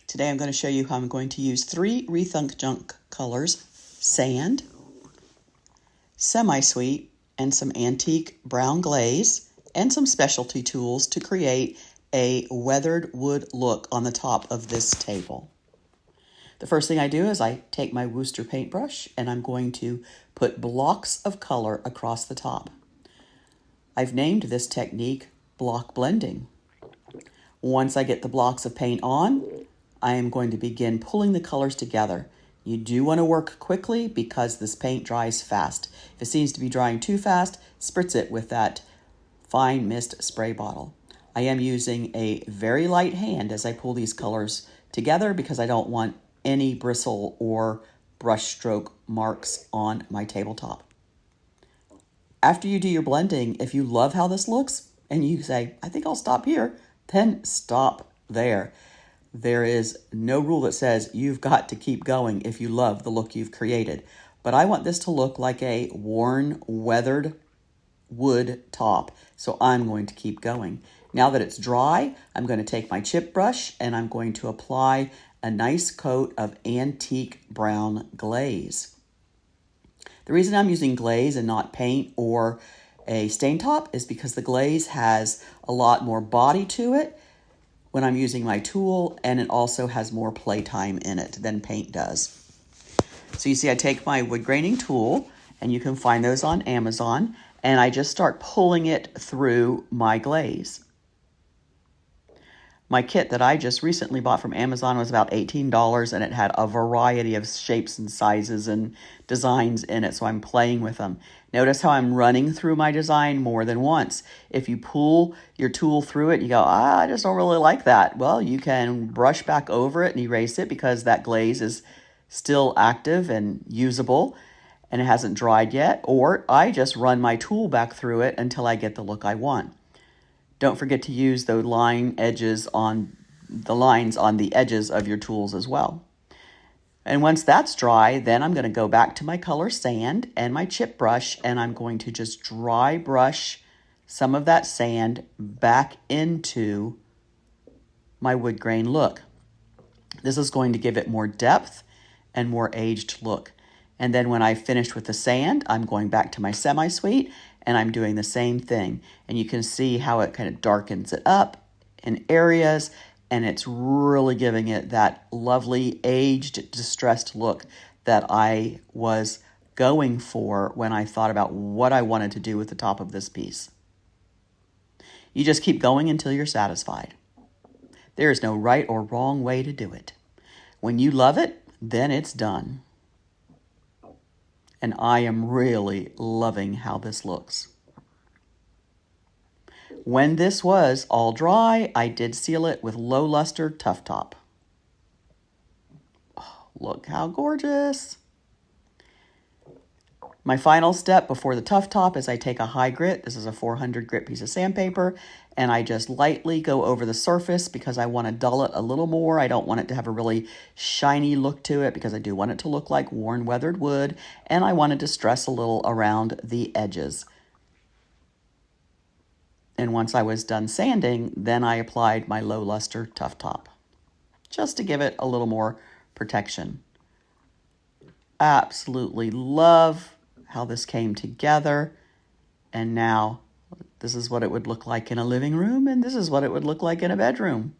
Today I'm going to show you how I'm going to use 3 Rethunk Junk colors: sand, semi-sweet, and some antique brown glaze, and some specialty tools to create a weathered wood look on the top of this table. The first thing I do is I take my Wooster paintbrush and I'm going to put blocks of color across the top. I've named this technique block blending. Once I get the blocks of paint on, I am going to begin pulling the colors together. You do want to work quickly because this paint dries fast. If it seems to be drying too fast, spritz it with that fine mist spray bottle. I am using a very light hand as I pull these colors together because I don't want any bristle or brush stroke marks on my tabletop. After you do your blending, if you love how this looks and you say, I think I'll stop here, then stop there. There is no rule that says you've got to keep going if you love the look you've created. But I want this to look like a worn, weathered wood top, so I'm going to keep going. Now that it's dry, I'm going to take my chip brush and I'm going to apply a nice coat of antique brown glaze. The reason I'm using glaze and not paint or a stain top is because the glaze has a lot more body to it when I'm using my tool, and it also has more playtime in it than paint does. So you see I take my wood graining tool, and you can find those on Amazon, and I just start pulling it through my glaze. My kit that I just recently bought from Amazon was about $18, and it had a variety of shapes and sizes and designs in it, so I'm playing with them. Notice how I'm running through my design more than once. If you pull your tool through it, you go, I just don't really like that. Well, you can brush back over it and erase it because that glaze is still active and usable and it hasn't dried yet. Or I just run my tool back through it until I get the look I want. Don't forget to use the lines on the edges of your tools as well. And once that's dry, then I'm going to go back to my color sand and my chip brush, and I'm going to just dry brush some of that sand back into my wood grain look. This is going to give it more depth and more aged look. And then when I've finished with the sand, I'm going back to my semi-sweet and I'm doing the same thing. And you can see how it kind of darkens it up in areas, and it's really giving it that lovely aged, distressed look that I was going for when I thought about what I wanted to do with the top of this piece. You just keep going until you're satisfied. There is no right or wrong way to do it. When you love it, then it's done. And I am really loving how this looks. When this was all dry, I did seal it with low luster Tough Top. Oh, look how gorgeous. My final step before the Tough Top is I take a high grit. This is a 400 grit piece of sandpaper, and I just lightly go over the surface because I want to dull it a little more. I don't want it to have a really shiny look to it because I do want it to look like worn, weathered wood, and I want to distress a little around the edges. And once I was done sanding, then I applied my low luster Tough Top just to give it a little more protection. Absolutely love how this came together. And now this is what it would look like in a living room, and this is what it would look like in a bedroom.